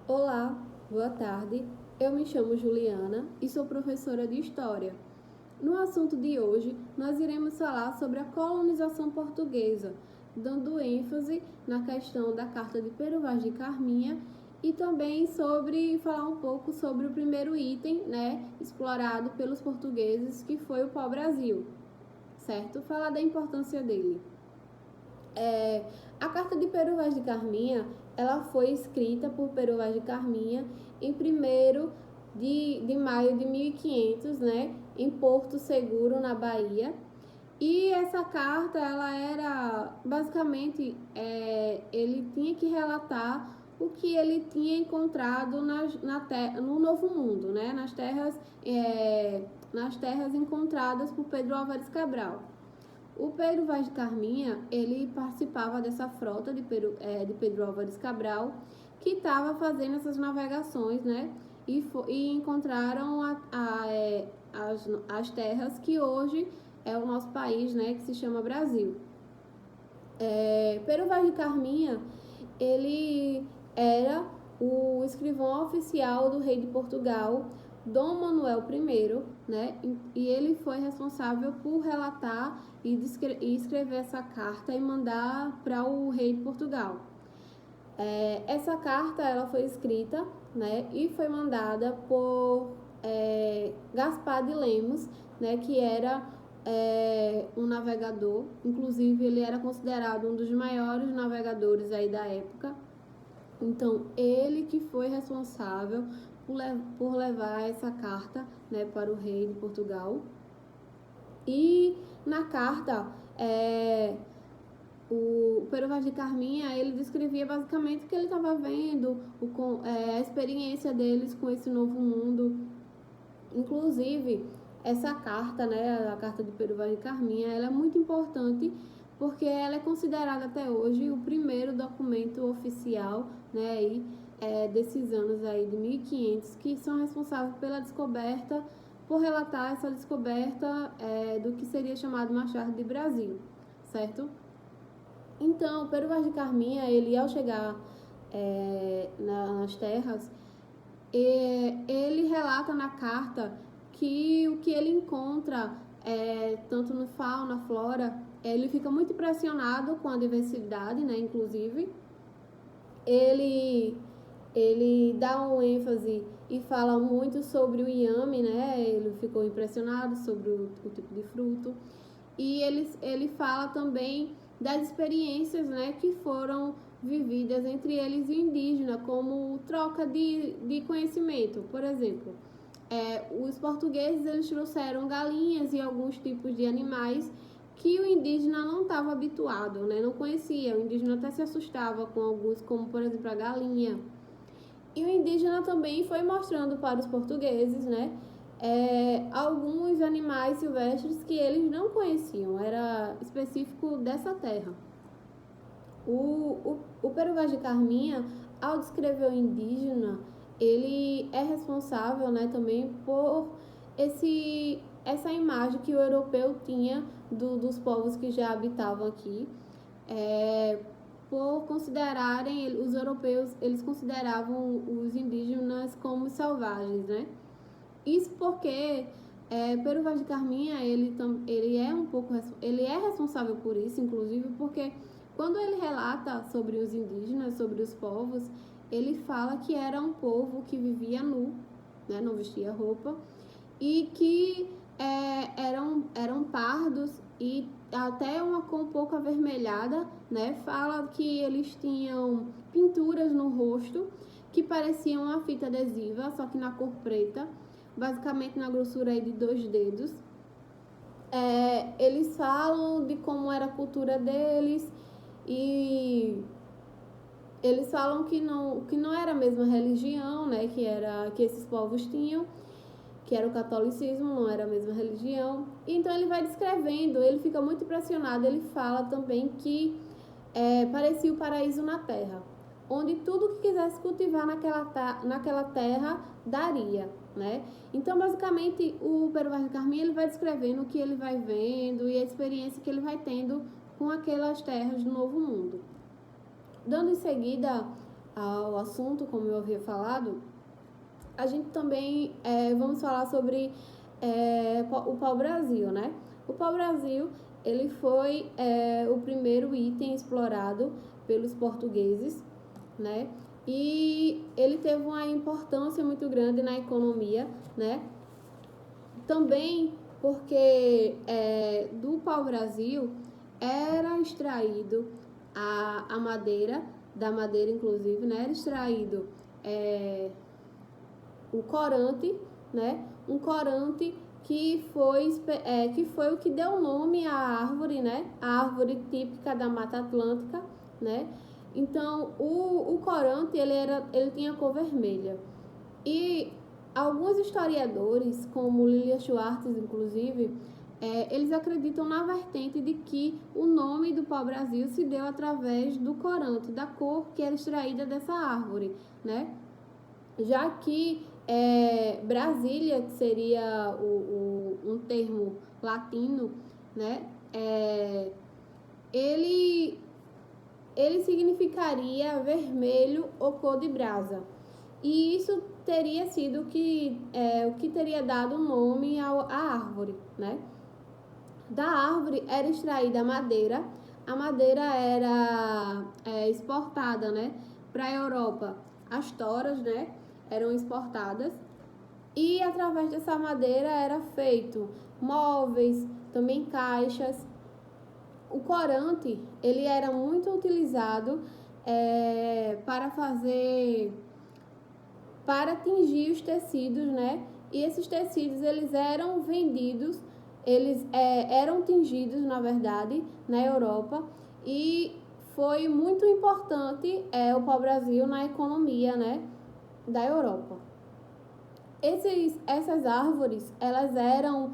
Olá, boa tarde. Eu me chamo Juliana e sou professora de História. No assunto de hoje, nós iremos falar sobre a colonização portuguesa, dando ênfase na questão da Carta de Pero Vaz de Carminha e também sobre falar um pouco sobre o primeiro item, explorado pelos portugueses, que foi o pau-brasil, certo? Falar da importância dele. A Carta de Pero Vaz de Carminha, ela foi escrita por Pero Vaz de Carminha em 1º de maio de 1500, em Porto Seguro, na Bahia. E essa carta, ela era, basicamente, ele tinha que relatar o que ele tinha encontrado no Novo Mundo, nas terras encontradas por Pedro Álvares Cabral. O Pedro Vaz de Carminha, ele participava dessa frota de Pedro Álvares Cabral, que estava fazendo essas navegações, e encontraram as terras que hoje é o nosso país, que se chama Brasil. Pedro Vaz de Carminha, ele era o escrivão oficial do rei de Portugal, Dom Manuel I, e ele foi responsável por relatar e escrever essa carta e mandar para o rei de Portugal. Essa carta, ela foi escrita, e foi mandada por Gaspar de Lemos, que era um navegador. Inclusive, ele era considerado um dos maiores navegadores aí da época. Então, ele que foi responsável por levar essa carta, para o rei de Portugal. E na carta, o Pero Vaz de Carminha, ele descrevia basicamente o que ele estava vendo, a experiência deles com esse novo mundo. Inclusive, essa carta, a carta de Pero Vaz de Carminha, ela é muito importante porque ela é considerada até hoje o primeiro documento oficial, desses anos aí de 1500, que são responsáveis pela descoberta, por relatar essa descoberta do que seria chamado Machado de Brasil, certo? Então, Pero Vaz de Carminha, ele ao chegar nas terras, ele relata na carta que o que ele encontra, tanto no fauna, flora, ele fica muito impressionado com a diversidade, inclusive. Ele dá um ênfase e fala muito sobre o inhame, ele ficou impressionado sobre o tipo de fruto. E ele fala também das experiências, que foram vividas entre eles e o indígena, como troca de conhecimento. Por exemplo, os portugueses, eles trouxeram galinhas e alguns tipos de animais que o indígena não estava habituado, não conhecia. O indígena até se assustava com alguns, como por exemplo a galinha. E o indígena também foi mostrando para os portugueses, alguns animais silvestres que eles não conheciam, era específico dessa terra. O Pero Vaz de Carminha, ao descrever o indígena, ele é responsável, também por essa imagem que o europeu tinha dos povos que já habitavam aqui, por considerarem, os europeus, eles consideravam os indígenas como selvagens, Isso porque Pero Vaz de Carminha, ele é responsável por isso, inclusive, porque quando ele relata sobre os indígenas, sobre os povos, ele fala que era um povo que vivia nu, não vestia roupa, e que eram pardos e até uma cor um pouco avermelhada, Fala que eles tinham pinturas no rosto que pareciam uma fita adesiva, só que na cor preta, basicamente na grossura aí de 2 dedos. Eles falam de como era a cultura deles e eles falam que não era a mesma religião, que esses povos tinham, que era o catolicismo, não era a mesma religião. Então ele vai descrevendo, ele fica muito impressionado, ele fala também que parecia o paraíso na terra, onde tudo que quisesse cultivar naquela terra daria, Então, basicamente, o Pero Vaz de Carminha, ele vai descrevendo o que ele vai vendo e a experiência que ele vai tendo com aquelas terras do Novo Mundo. Dando em seguida ao assunto, como eu havia falado, a gente também vamos falar sobre o pau-brasil, né? O pau-brasil, ele foi o primeiro item explorado pelos portugueses, né? E ele teve uma importância muito grande na economia, né? Também porque do pau-brasil era extraído a madeira, da madeira inclusive, né? Era extraído o corante, né? Um corante que foi o que deu nome à árvore, né? A árvore típica da Mata Atlântica, né? Então, o corante, ele tinha cor vermelha. E alguns historiadores, como Lilia Schwartz, inclusive, eles acreditam na vertente de que o nome do pau-brasil se deu através do corante, da cor que era extraída dessa árvore, né? Já que Brasília, que seria um termo latino, né? Ele significaria vermelho ou cor de brasa. E isso teria sido o que teria dado o nome à árvore, né? Da árvore era extraída a madeira era exportada, né, para a Europa. As toras, né, eram exportadas e através dessa madeira era feito móveis, também caixas. O corante, ele era muito utilizado para tingir os tecidos, né? E esses tecidos, eles eram vendidos, eles eram tingidos, na verdade, na Europa, e foi muito importante o pau-brasil na economia, né, da Europa. Essas árvores, elas eram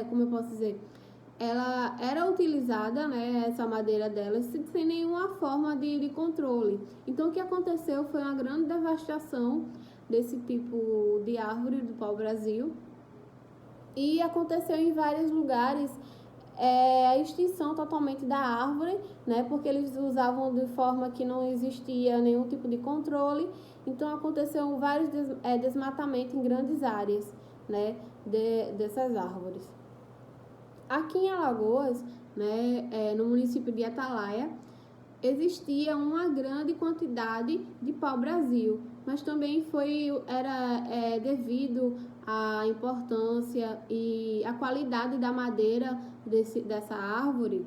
como eu posso dizer, ela era utilizada, né, essa madeira delas, sem nenhuma forma de controle. Então, o que aconteceu foi uma grande devastação desse tipo de árvore do pau-brasil. E aconteceu em vários lugares a extinção totalmente da árvore, né, porque eles usavam de forma que não existia nenhum tipo de controle. Então, aconteceu vários desmatamentos em grandes áreas, né, dessas árvores. Aqui em Alagoas, né, no município de Atalaia, existia uma grande quantidade de pau-brasil, mas também era devido à importância e à qualidade da madeira dessa árvore,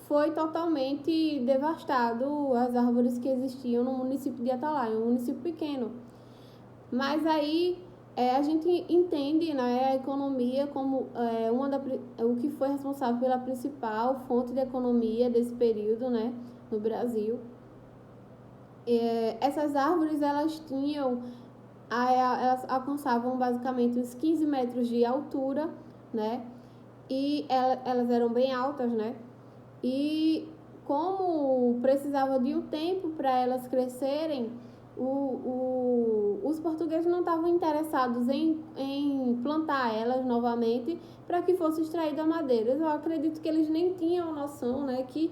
foi totalmente devastado as árvores que existiam no município de Atalaia, um município pequeno. Mas aí a gente entende, né, a economia como o que foi responsável pela principal fonte de economia desse período, né, no Brasil. Essas árvores, elas alcançavam basicamente uns 15 metros de altura, né, e elas eram bem altas, né, e como precisava de um tempo para elas crescerem, os portugueses não estavam interessados em plantar elas novamente para que fosse extraída a madeira. Eu acredito que eles nem tinham noção, né, que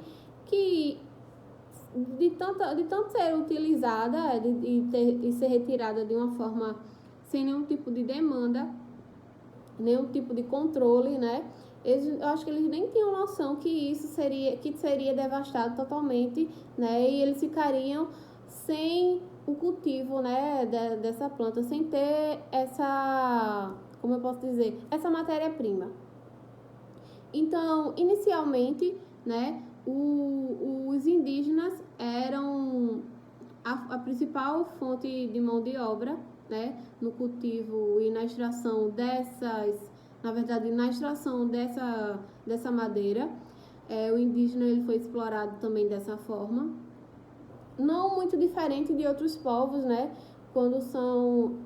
de tanto ser utilizada e ser retirada de uma forma sem nenhum tipo de demanda, nenhum tipo de controle, né? Eu acho que eles nem tinham noção que seria devastado totalmente, né? E eles ficariam sem o cultivo, né, dessa planta, sem ter como eu posso dizer, essa matéria-prima. Então, inicialmente, né, os indígenas eram a principal fonte de mão de obra, né, no cultivo e na extração dessa madeira. O indígena, ele foi explorado também dessa forma. Não muito diferente de outros povos, né, quando são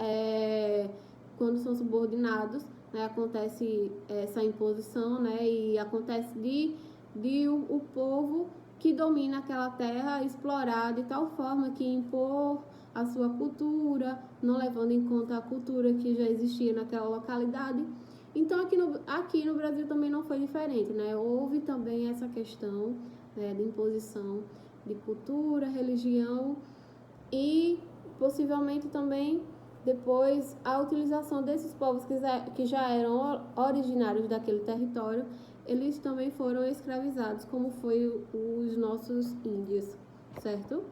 subordinados, né, acontece essa imposição, né, e acontece de o povo que domina aquela terra explorar de tal forma que impor a sua cultura, não levando em conta a cultura que já existia naquela localidade. Então, aqui no Brasil também não foi diferente, né? Houve também essa questão, né, de imposição de cultura, religião e possivelmente também depois a utilização desses povos que já eram originários daquele território, eles também foram escravizados, como foi os nossos índios, certo?